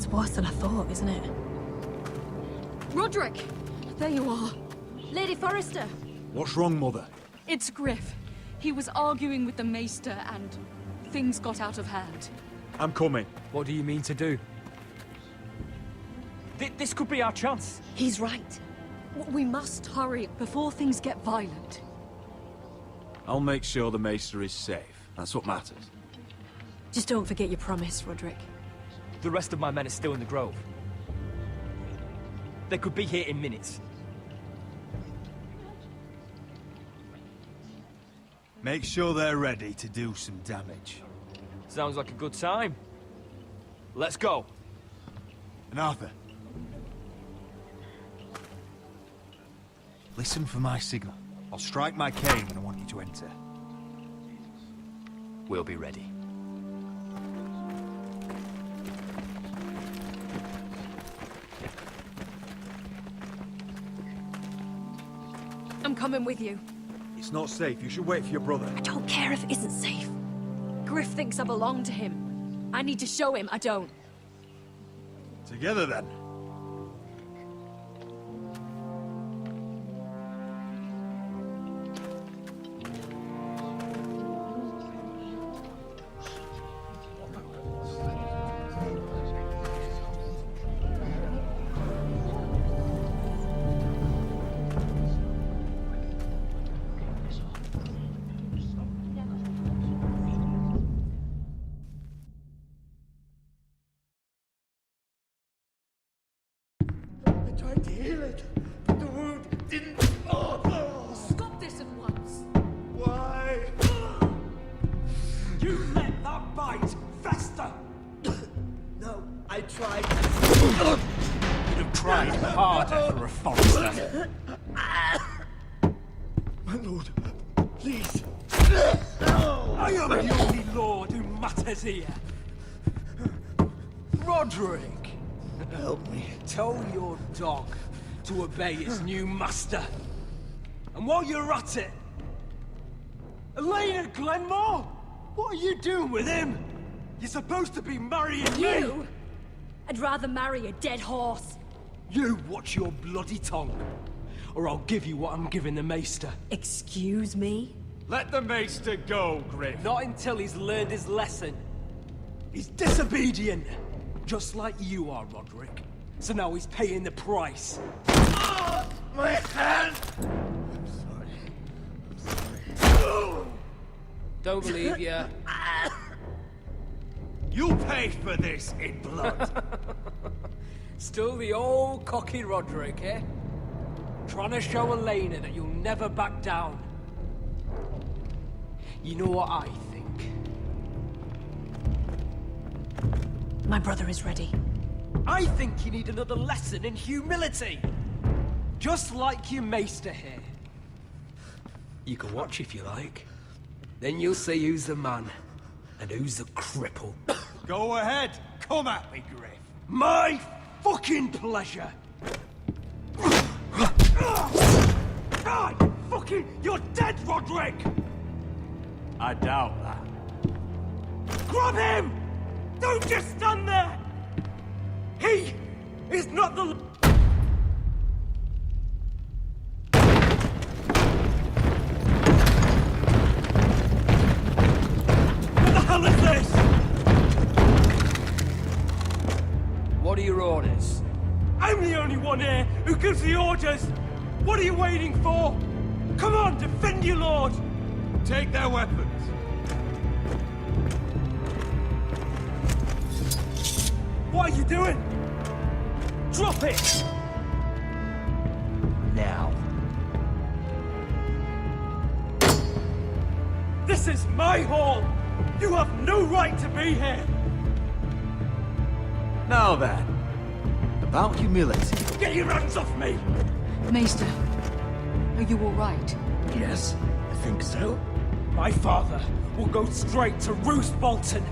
It's worse than I thought, isn't it? Roderick! There you are. Lady Forrester. What's wrong, Mother? It's Griff. He was arguing with the Maester and things got out of hand. I'm coming. What do you mean to do? This could be our chance. He's right. We must hurry before things get violent. I'll make sure the Maester is safe. That's what matters. Just don't forget your promise, Roderick. The rest of my men are still in the grove. They could be here in minutes. Make sure they're ready to do some damage. Sounds like a good time. Let's go. And Arthur, listen for my signal. I'll strike my cane when I want you to enter. We'll be ready. I'm coming with you. It's not safe. You should wait for your brother. I don't care if it isn't safe. Griff thinks I belong to him. I need to show him I don't. Together, then. Tried to heal it, but the wound didn't. Stop this at once! Why? You let that bite fester! No, I tried. You'd have tried harder for a Forrester. My lord, please. I am the only lord who matters here. Roderick! Help me. Tell your dog to obey his new master. And while you're at it... Elena Glenmore! What are you doing with him? You're supposed to be marrying me! You? I'd rather marry a dead horse. You watch your bloody tongue, or I'll give you what I'm giving the Maester. Excuse me? Let the Maester go, Griff. Not until he's learned his lesson. He's disobedient, just like you are, Roderick. So now he's paying the price. My hand! I'm sorry. Don't believe you. You paid for this in blood. Still the old cocky Roderick, eh? Trying to show Elena that you'll never back down. You know what I think? My brother is ready. I think you need another lesson in humility. Just like your Maester here. You can watch if you like. Then you'll see who's the man and who's the cripple. Go ahead. Come at me, Griff. My fucking pleasure. God, fucking, you're dead, Roderick! I doubt that. Grab him! Don't just stand there! He is not the... What the hell is this? What are your orders? I'm the only one here who gives the orders! What are you waiting for? Come on, defend your lord! Take their weapons. What are you doing? Drop it! Now. This is my hall! You have no right to be here! Now then, about humility. Get your hands off me! Maester, are you all right? Yes, I think so. My father will go straight to Roose Bolton.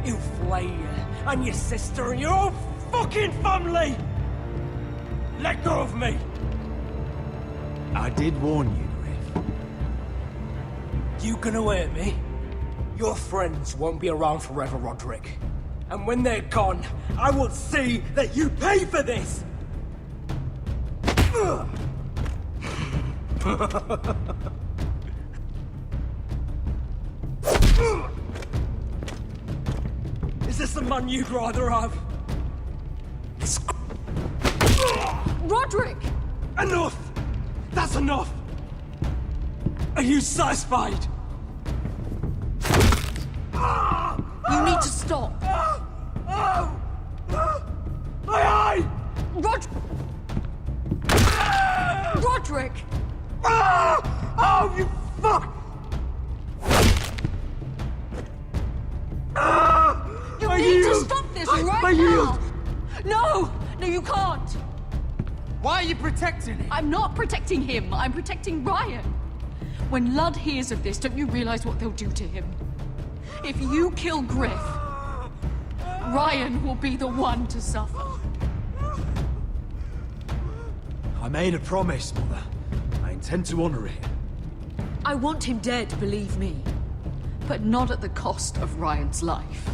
He'll flay you, and your sister, and your whole fucking family! Let go of me! I did warn you, Griff. You gonna hurt me? Your friends won't be around forever, Roderick. And when they're gone, I will see that you pay for this! Is this the man you'd rather have? Roderick! Enough! That's enough! Are you satisfied? You need to stop. My eye! Roderick! Oh, you fuck! You I need to yield. stop this I right yield. now! No, you can't. Why are you protecting him? I'm not protecting him. I'm protecting Ryan. When Ludd hears of this, don't you realize what they'll do to him? If you kill Griff, Ryan will be the one to suffer. I made a promise, Mother. I intend to honor it. I want him dead, believe me. But not at the cost of Ryan's life.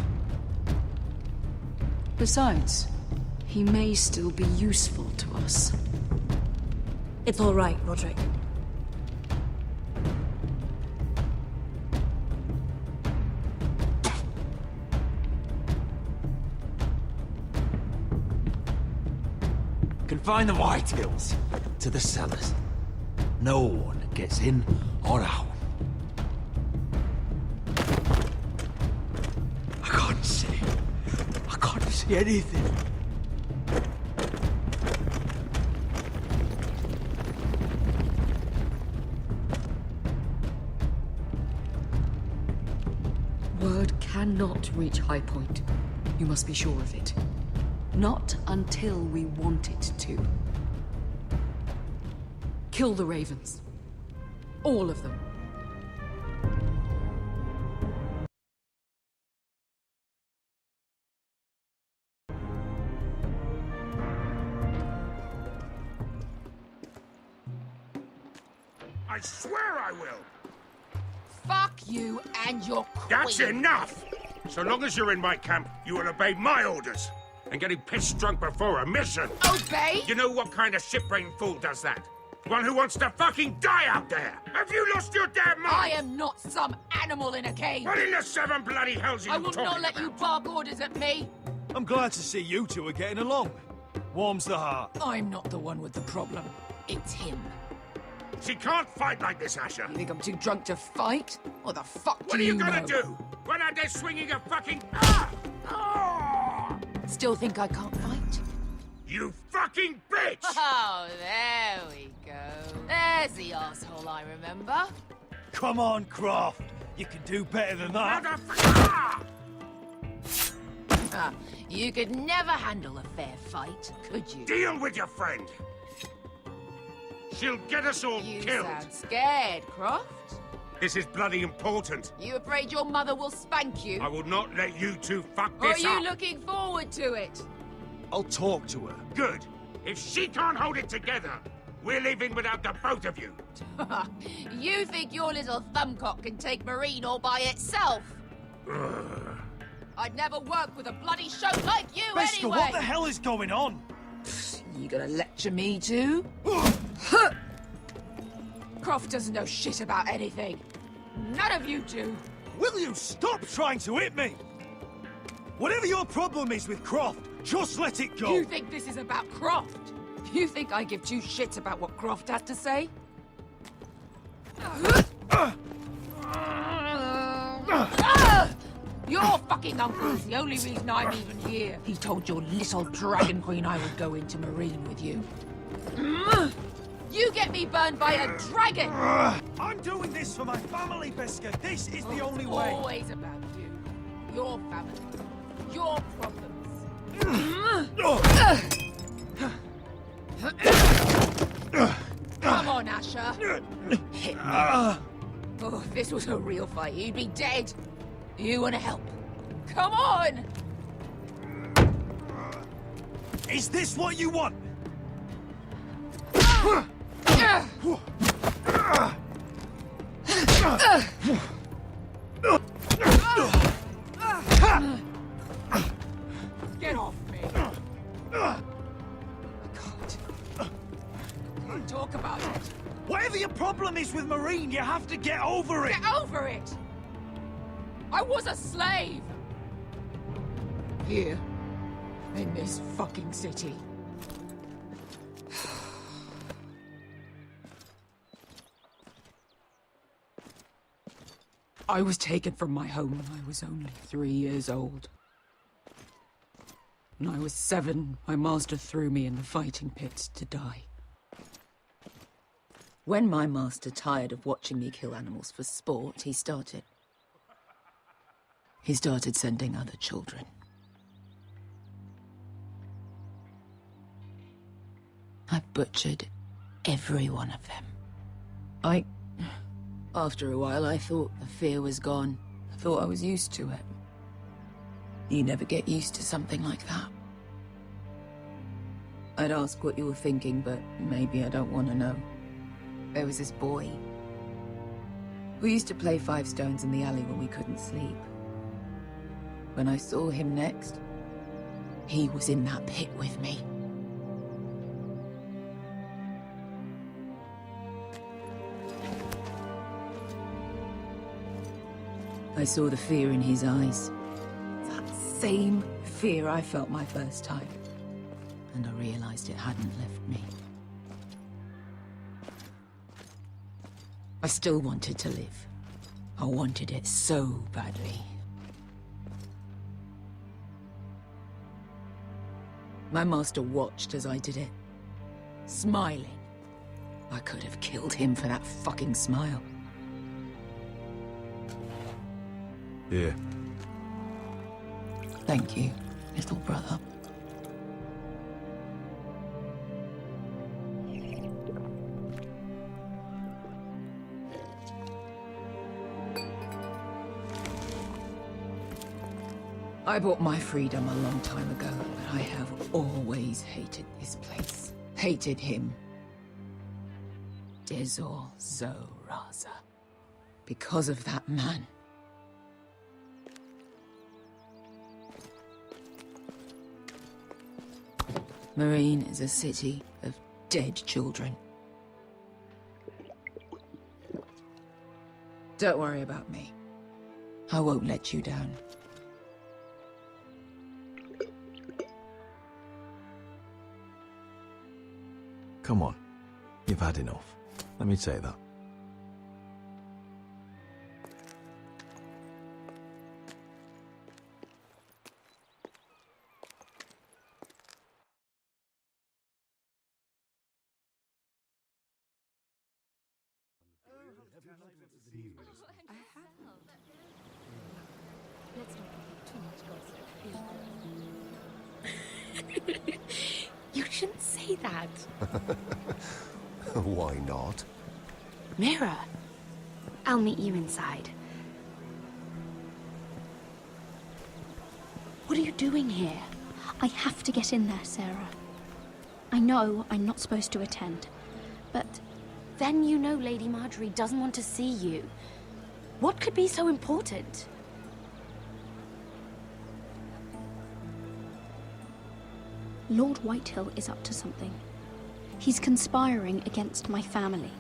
Besides, he may still be useful to us. It's all right, Roderick. Confine the Whitehills to the cellars. No one gets in or out. I can't see anything. Word cannot reach High Point. You must be sure of it. Not until we want it to. Kill the Ravens. All of them. I swear I will! Fuck you and your queen. That's enough! So long as you're in my camp, you will obey my orders. And getting pissed drunk before a mission. Obey? You know what kind of shit-brained fool does that? One who wants to fucking die out there! Have you lost your damn mind? I am not some animal in a cage. What in the seven bloody hells are you I will talking not let about? you bark orders at me. I'm glad to see you two are getting along. Warms the heart. I'm not the one with the problem. It's him. She can't fight like this, Asher. You think I'm too drunk to fight? What the fuck What do are you know? gonna do? Run out there swinging a fucking... Ah! Ah! Still think I can't fight? You fucking bitch! Oh, there we go. There's the asshole I remember. Come on, Croft. You can do better than that. Motherfucker! Ah, you could never handle a fair fight, could you? Deal with your friend. She'll get us all You killed. sound scared, Croft. This is bloody important. You afraid your mother will spank you? I will not let you two fuck Or are this you up. looking forward to it? I'll talk to her. Good. If she can't hold it together, we're leaving without the both of you. You think your little thumbcock can take Marine all by itself? I'd never work with a bloody show like you Bester, anyway! what the hell is going on? You gonna lecture me too? Croft doesn't know shit about anything. None of you do. Will you stop trying to hit me? Whatever your problem is with Croft, just let it go. You think this is about Croft? You think I give two shits about what Croft has to say? Your fucking uncle is the only reason I'm even here. He told your little dragon queen I would go into Marine with you. You get me burned by a dragon! I'm doing this for my family, Bester. This is the only It's way. always about you. Your family. Your problems. Come on, Asher. Hit me. Oh, if this was a real fight, you'd be dead. You want to help? Come on! Is this what you want? problem is with Marine. You have to get over it. Get over it! I was a slave! Here, in this fucking city. I was taken from my home when I was only 3 years old. When I was 7, my master threw me in the fighting pits to die. When my master tired of watching me kill animals for sport, he started sending other children. I butchered every one of them. After a while, I thought the fear was gone. I thought I was used to it. You never get used to something like that. I'd ask what you were thinking, but maybe I don't want to know. There was this boy. We used to play 5 stones in the alley when we couldn't sleep. When I saw him next, he was in that pit with me. I saw the fear in his eyes. That same fear I felt my first time. And I realized it hadn't left me. I still wanted to live. I wanted it so badly. My master watched as I did it, smiling. I could have killed him for that fucking smile. Here. Thank you, little brother. I bought my freedom a long time ago, but I have always hated this place. Hated him. Dezor Zoraza. Because of that man. Marine is a city of dead children. Don't worry about me. I won't let you down. Come on. You've had enough. Let me say that. You shouldn't say that. Why not? Mira, I'll meet you inside. What are you doing here? I have to get in there, Sarah. I know I'm not supposed to attend, but... Then you know Lady Marjorie doesn't want to see you. What could be so important? Lord Whitehill is up to something. He's conspiring against my family.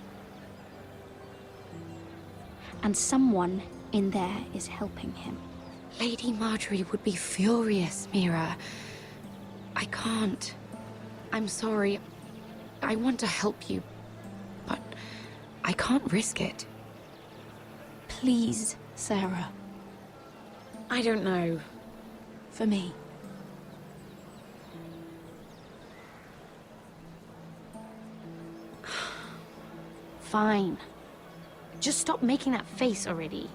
And someone in there is helping him. Lady Marjorie would be furious, Mira. I can't. I'm sorry. I want to help you, but I can't risk it. Please, Sarah. I don't know. For me. Fine. Just stop making that face already.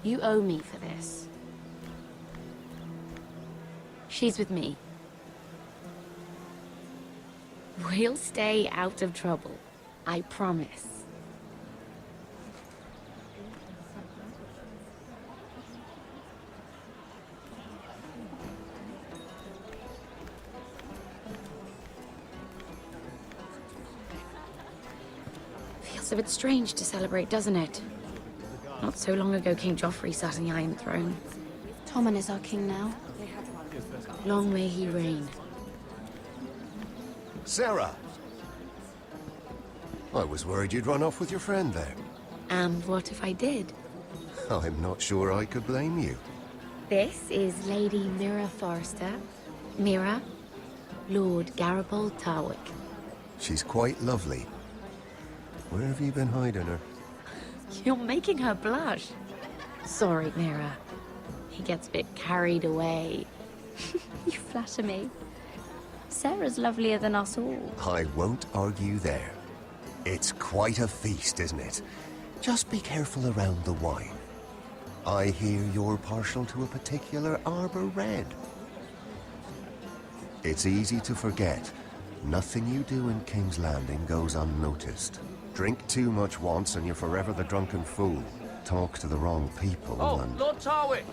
You owe me for this. She's with me. We'll stay out of trouble. I promise. Feels a bit strange to celebrate, doesn't it? Not so long ago, King Joffrey sat on the Iron Throne. Tommen is our king now. Long may he reign. Sarah! I was worried you'd run off with your friend there. And what if I did? I'm not sure I could blame you. This is Lady Mira Forrester. Mira, Lord Garibald Tarwick. She's quite lovely. Where have you been hiding her? You're making her blush. Sorry, Mira. He gets a bit carried away. You flatter me. Sarah's lovelier than us all. I won't argue there. It's quite a feast, isn't it? Just be careful around the wine. I hear you're partial to a particular Arbor Red. It's easy to forget. Nothing you do in King's Landing goes unnoticed. Drink too much once and you're forever the drunken fool. Talk to the wrong people and... Lord Tarwick!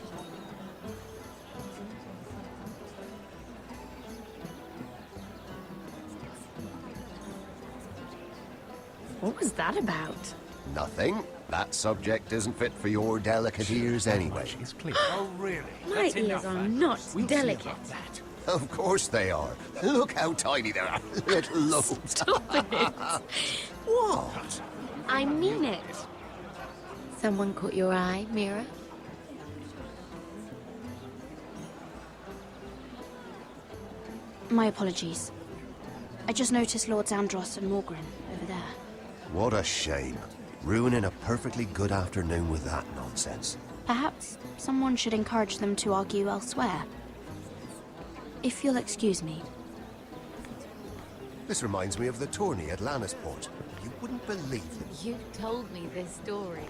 What was that about? Nothing. That subject isn't fit for your delicate ears anyway. She's clear. Oh, really? My ears are not delicate. Of course they are. Look how tiny they are. Little lobes. Stop it. What? I mean it. Someone caught your eye, Mira? My apologies. I just noticed Lords Andros and Morgren over there. What a shame. Ruining a perfectly good afternoon with that nonsense. Perhaps someone should encourage them to argue elsewhere. If you'll excuse me. This reminds me of the tourney at Lannisport. You wouldn't believe it. You told me this story.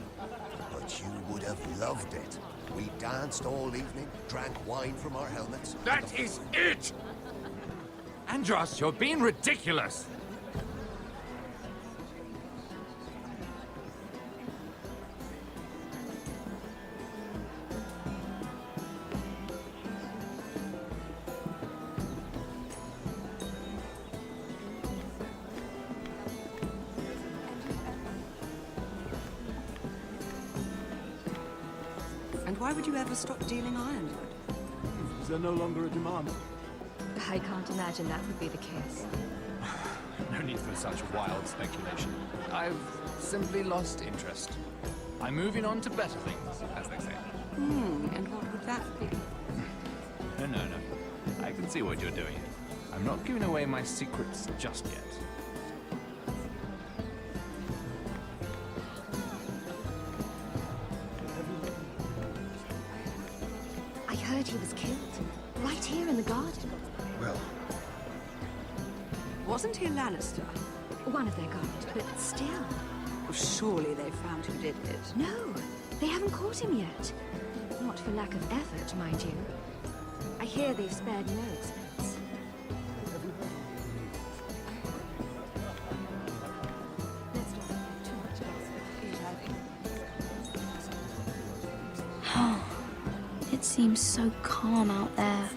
But you would have loved it. We danced all evening, drank wine from our helmets. That is it! Andros, you're being ridiculous! And why would you ever stop dealing ironwood? Is there no longer a demand? I can't imagine that would be the case. No need for such wild speculation. I've simply lost interest. I'm moving on to better things, as they say. And what would that be? No. I can see what you're doing. I'm not giving away my secrets just yet. I heard he was killed. Right here in the garden. Well, Wasn't he a Lannister? One of their guard, but still. Well, surely they found who did it. No, they haven't caught him yet. Not for lack of effort, mind you. I hear they've spared no expense. It seems so calm out there.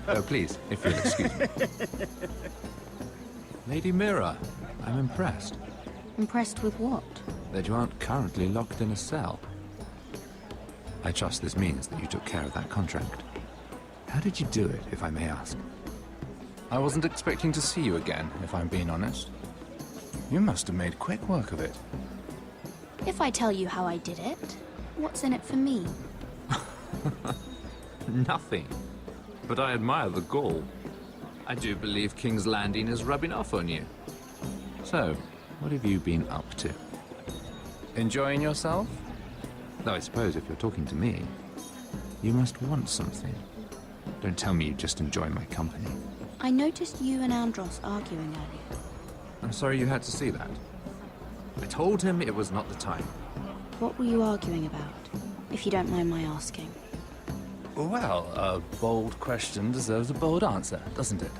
Oh, please, if you'll excuse me. Lady Mira, I'm impressed Impressed with what? that you aren't currently locked in a cell. I trust this means that you took care of that contract. How did you do it, if I may ask? I wasn't expecting to see you again, if I'm being honest. You must have made quick work of it. If I tell you how I did it, what's in it for me? Nothing. But I admire the gall. I do believe King's Landing is rubbing off on you. So, what have you been up to? Enjoying yourself? Though I suppose if you're talking to me, you must want something. Don't tell me you just enjoy my company. I noticed you and Andros arguing earlier. I'm sorry you had to see that. I told him it was not the time. What were you arguing about, if you don't mind my asking? Well, a bold question deserves a bold answer, doesn't it?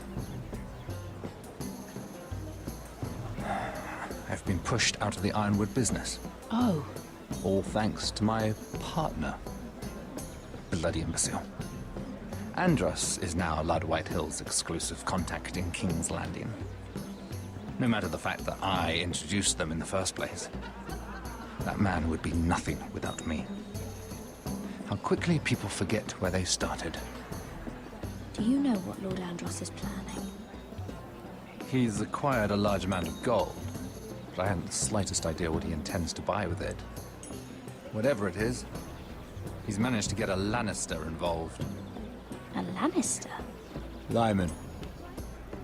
I've been pushed out of the ironwood business. Oh. All thanks to my partner. Bloody imbecile. Andros is now Lord Whitehill's exclusive contact in King's Landing. No matter the fact that I introduced them in the first place. That man would be nothing without me. How quickly people forget where they started. Do you know what Lord Andros is planning? He's acquired a large amount of gold, but I haven't the slightest idea what he intends to buy with it. Whatever it is, he's managed to get a Lannister involved. A Lannister? Lyman.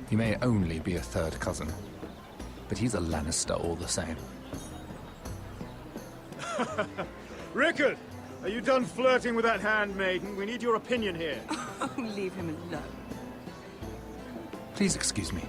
He may only be a third cousin, but he's a Lannister all the same. Rickard! Are you done flirting with that handmaiden? We need your opinion here. Oh, leave him alone. Please excuse me.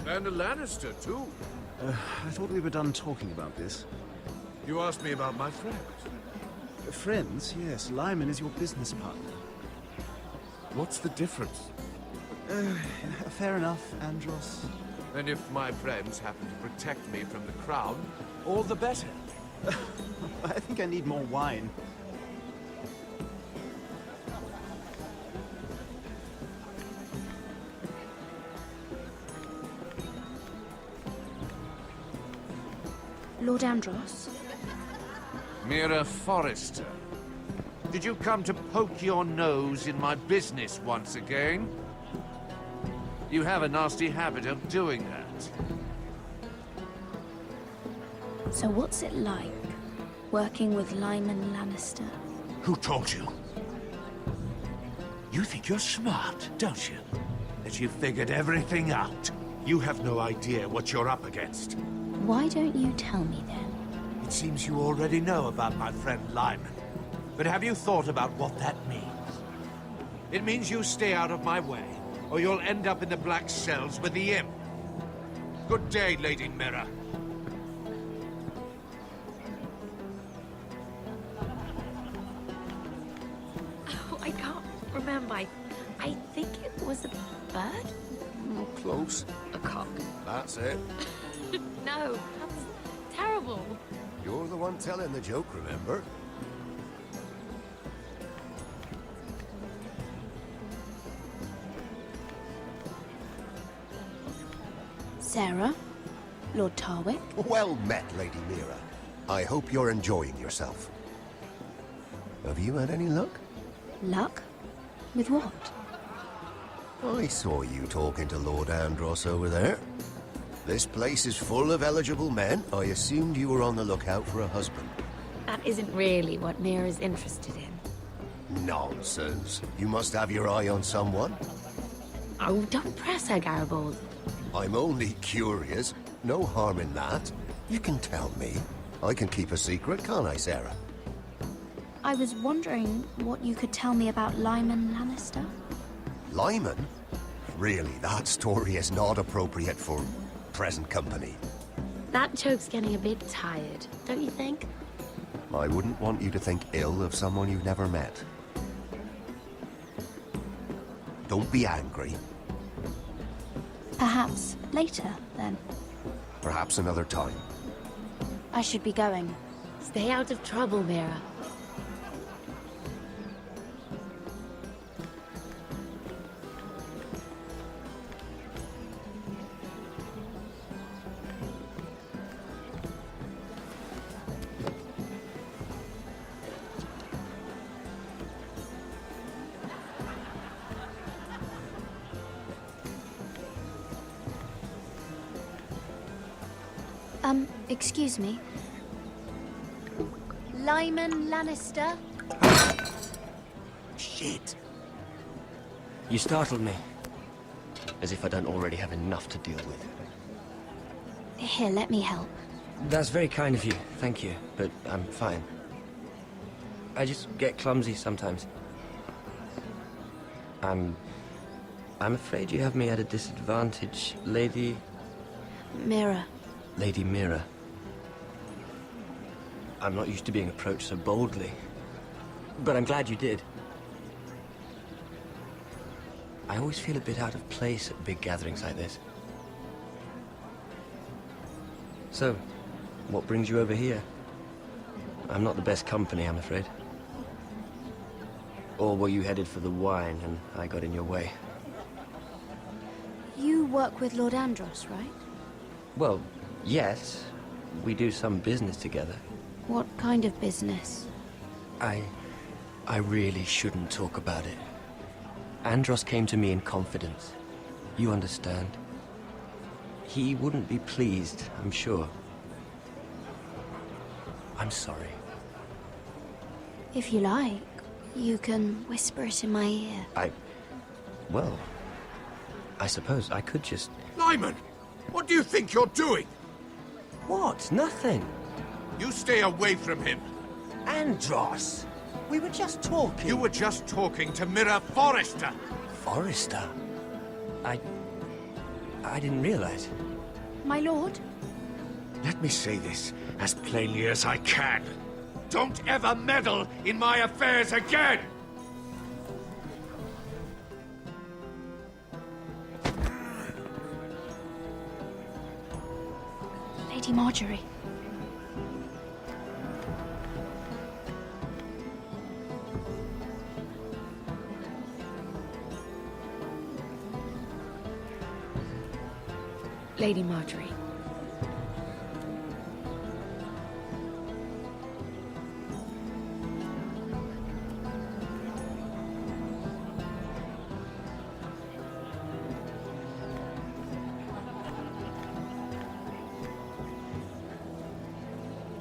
And a Lannister, too. I thought we were done talking about this. You asked me about my friends. Friends? Yes, Lyman is your business partner. What's the difference? Fair enough, Andros. And if my friends happen to protect me from the crown, all the better. I think I need more wine. Lord Andros? Mira Forrester, did you come to poke your nose in my business once again? You have a nasty habit of doing that. So what's it like, working with Lyman Lannister? Who told you? You think you're smart, don't you? That you've figured everything out. You have no idea what you're up against. Why don't you tell me then? It seems you already know about my friend Lyman. But have you thought about what that means? It means you stay out of my way, or you'll end up in the black cells with the imp. Good day, Lady Mira. Oh, I can't remember. I think it was a bird? Close. A cock. That's it. No, that's terrible. You're the one telling the joke, remember? Sarah? Lord Tarwick? Well met, Lady Mira. I hope you're enjoying yourself. Have you had any luck? Luck? With what? I saw you talking to Lord Andros over there. This place is full of eligible men. I assumed you were on the lookout for a husband. That isn't really what Mira's interested in. Nonsense. You must have your eye on someone. Oh, don't press her, Garibaldi. I'm only curious. No harm in that. You can tell me. I can keep a secret, can't I, Sarah? I was wondering what you could tell me about Lyman Lannister. Lyman? Really, that story is not appropriate for present company. That joke's getting a bit tired, don't you think? I wouldn't want you to think ill of someone you've never met. Don't be angry. Perhaps later, then. Perhaps another time. I should be going. Stay out of trouble, Mira. Excuse me. Lyman Lannister? Shit. You startled me. As if I don't already have enough to deal with. Here, let me help. That's very kind of you, thank you, but I'm fine. I just get clumsy sometimes. I'm afraid you have me at a disadvantage, Lady... Mira. Lady Mira. I'm not used to being approached so boldly, but I'm glad you did. I always feel a bit out of place at big gatherings like this. So, what brings you over here? I'm not the best company, I'm afraid. Or were you headed for the wine and I got in your way? You work with Lord Andros, right? Well, yes. We do some business together. What kind of business? I really shouldn't talk about it. Andros came to me in confidence. You understand? He wouldn't be pleased, I'm sure. I'm sorry. If you like, you can whisper it in my ear. Well, I suppose I could just... Lyman! What do you think you're doing? What? Nothing. You stay away from him. Andros! We were just talking. You were just talking to Mira Forrester. Forrester? I didn't realize. My lord? Let me say this as plainly as I can. Don't ever meddle in my affairs again! Lady Marjorie. Lady Marjorie.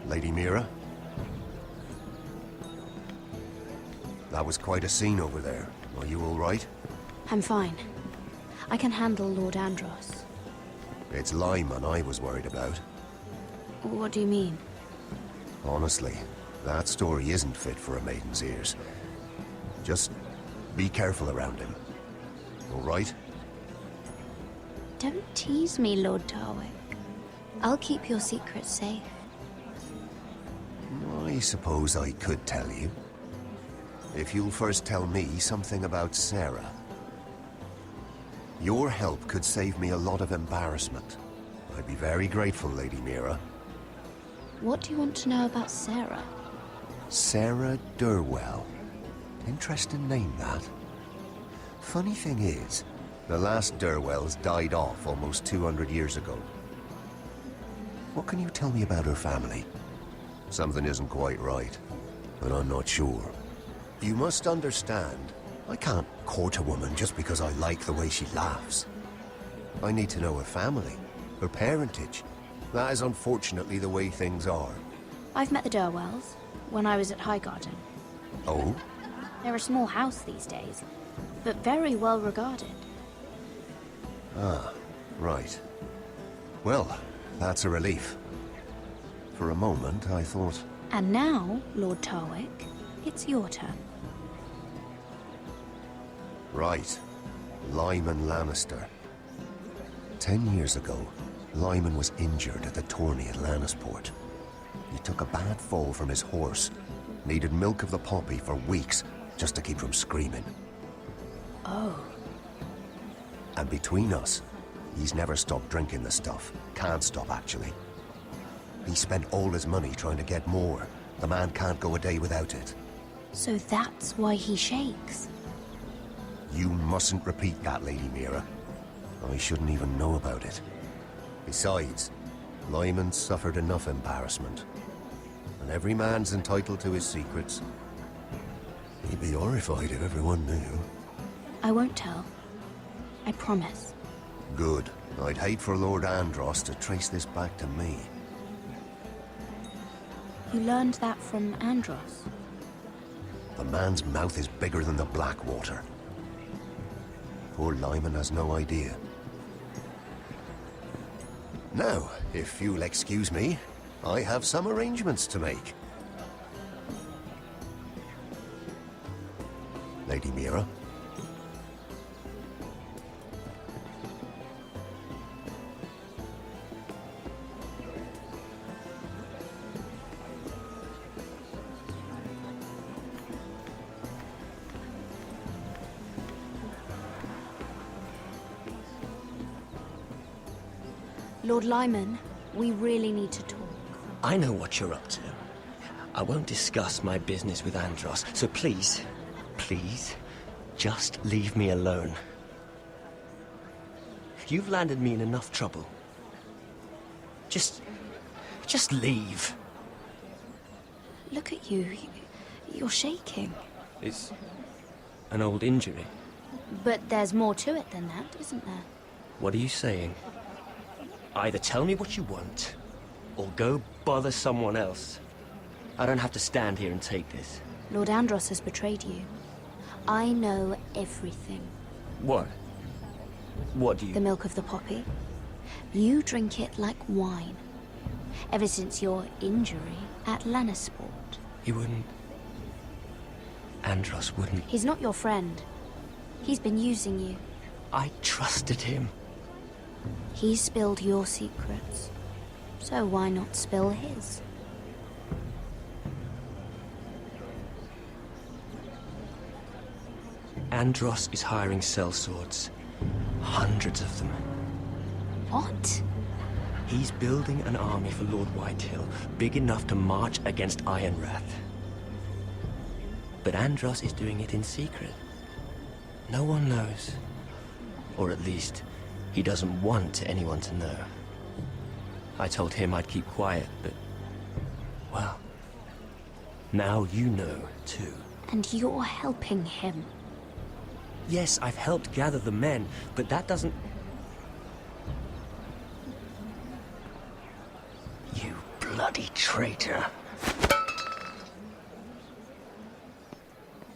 Lady Mira? That was quite a scene over there. Are you all right? I'm fine. I can handle Lord Andros. It's Lyman I was worried about. What do you mean? Honestly, that story isn't fit for a maiden's ears. Just be careful around him. All right? Don't tease me, Lord Tarwick. I'll keep your secret safe. I suppose I could tell you. If you'll first tell me something about Sarah. Your help could save me a lot of embarrassment. I'd be very grateful, Lady Mira. What do you want to know about Sarah? Sarah Durwell. Interesting name, that. Funny thing is, the last Durwells died off almost 200 years ago. What can you tell me about her family? Something isn't quite right, but I'm not sure. You must understand, I can't court a woman just because I like the way she laughs. I need to know her family, her parentage. That is unfortunately the way things are. I've met the Durwells when I was at Highgarden. Oh? They're a small house these days, but very well regarded. Ah, right. Well, that's a relief. For a moment, I thought... And now, Lord Tarwick, it's your turn. Right. Lyman Lannister. 10 years ago, Lyman was injured at the tourney at Lannisport. He took a bad fall from his horse. Needed milk of the poppy for weeks, just to keep from screaming. Oh. And between us, he's never stopped drinking the stuff. Can't stop, actually. He spent all his money trying to get more. The man can't go a day without it. So that's why he shakes. You mustn't repeat that, Lady Mira. I shouldn't even know about it. Besides, Lyman suffered enough embarrassment. And every man's entitled to his secrets. He'd be horrified if everyone knew. I won't tell. I promise. Good. I'd hate for Lord Andros to trace this back to me. You learned that from Andros? The man's mouth is bigger than the Blackwater. Poor Lyman has no idea. Now, if you'll excuse me, I have some arrangements to make. Lady Mira. Lord Lyman, we really need to talk. I know what you're up to. I won't discuss my business with Andros, so please, please, just leave me alone. You've landed me in enough trouble. Just leave. Look at you. You're shaking. It's an old injury. But there's more to it than that, isn't there? What are you saying? Either tell me what you want, or go bother someone else. I don't have to stand here and take this. Lord Andros has betrayed you. I know everything. What? What do you... The milk of the poppy. You drink it like wine. Ever since your injury at Lannisport. He wouldn't... Andros wouldn't... He's not your friend. He's been using you. I trusted him. He spilled your secrets. So why not spill his? Andros is hiring sellswords. Hundreds of them. What? He's building an army for Lord Whitehill, big enough to march against Ironrath. But Andros is doing it in secret. No one knows. Or at least, he doesn't want anyone to know. I told him I'd keep quiet, but... well... now you know, too. And you're helping him. Yes, I've helped gather the men, but that doesn't... You bloody traitor.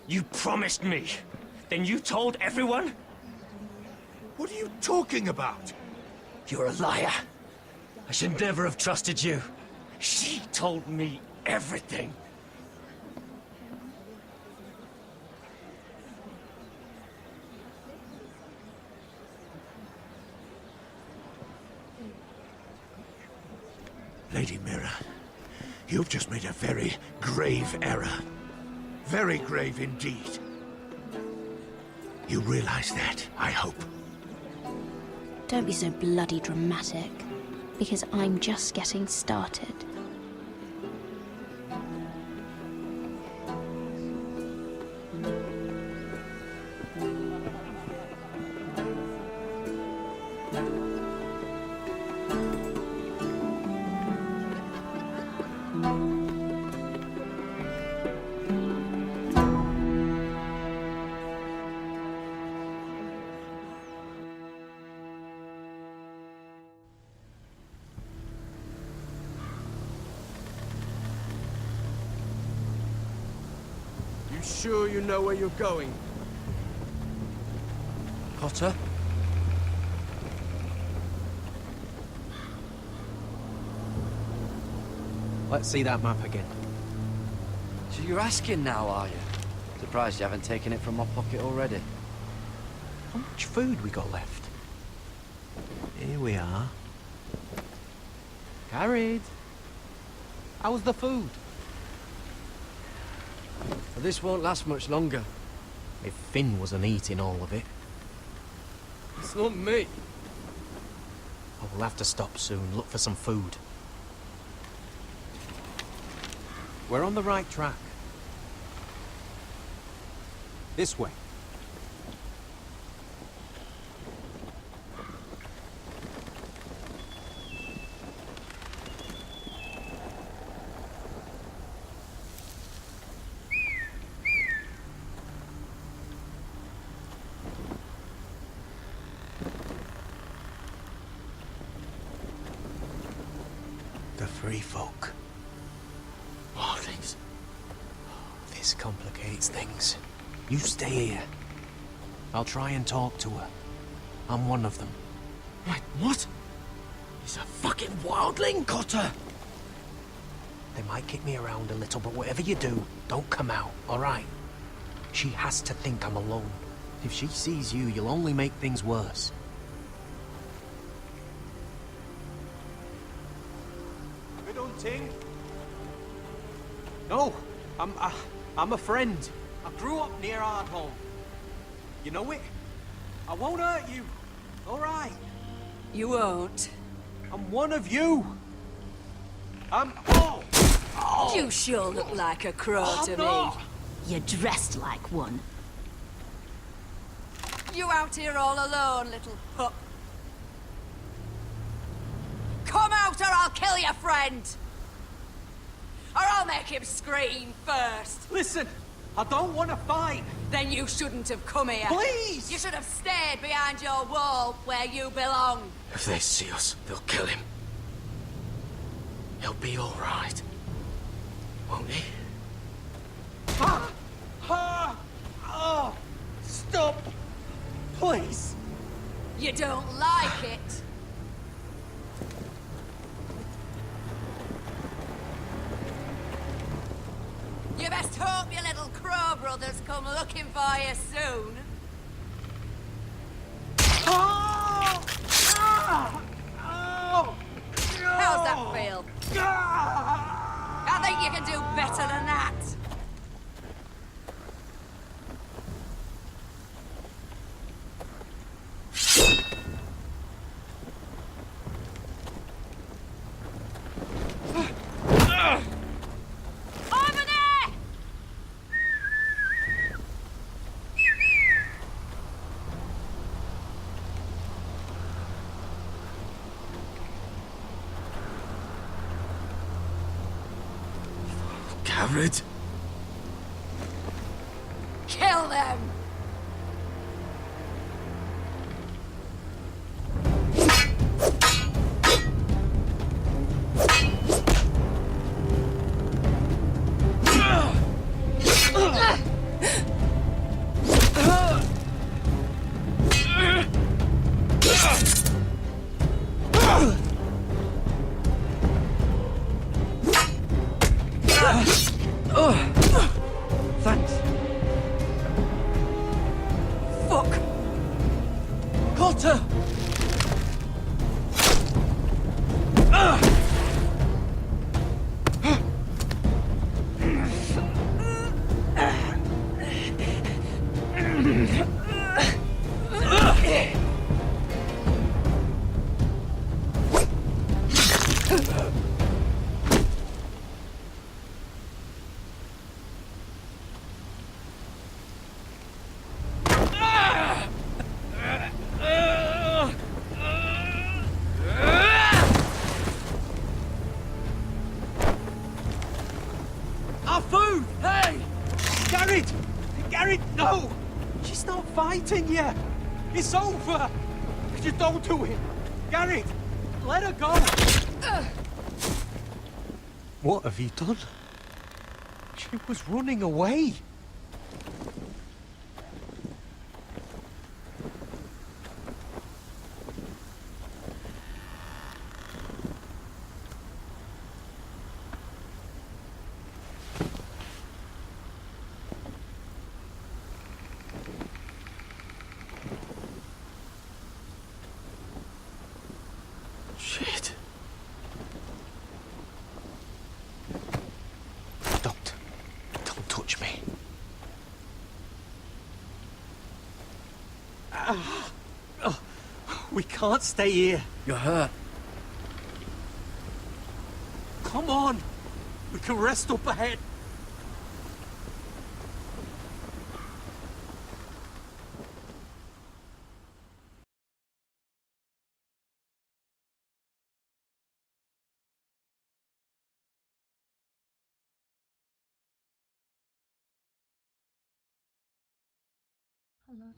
You promised me! Then you told everyone? What are you talking about? You're a liar. I should never have trusted you. She told me everything. Lady Mira, you've just made a very grave error. Very grave indeed. You realize that, I hope. Don't be so bloody dramatic, because I'm just getting started. You sure you know where you're going? Potter? Let's see that map again. So you're asking now, are you? Surprised you haven't taken it from my pocket already. How much food we got left? Here we are. Carried. How's the food? Well, this won't last much longer. If Finn wasn't eating all of it. It's not me. I will have to stop soon, look for some food. We're on the right track. This way. The free folk. Oh, this complicates things. You stay here. I'll try and talk to her. I'm one of them. Wait, what? He's a fucking wildling, Cotter! They might kick me around a little, but whatever you do, don't come out, all right? She has to think I'm alone. If she sees you, you'll only make things worse. Good hunting. No, I'm a friend. I grew up near Ardholm. You know it? I won't hurt you. All right. You won't. I'm one of you. Oh! You sure look like a crow to me. You're dressed like one. You out here all alone, little pup? Come out or I'll kill your friend! Or I'll make him scream first. Listen, I don't want to fight. Then you shouldn't have come here. Please! You should have stayed behind your wall where you belong. If they see us, they'll kill him. He'll be all right. Won't he? Oh! Stop! Please! You don't like it. You best hope your little crow brothers come looking for you soon. Oh! Oh! How's that feel? I think you can do better than that. Over there! Garrett? Kill them! Thanks. Fuck! Cotter! Our food! Hey! Garrett! Garrett, no! She's not fighting yet! It's over! You don't do it! Garrett! Let her go! What have you done? She was running away! Shit. Don't touch me. We can't stay here. You're hurt. Come on. We can rest up ahead. Hello.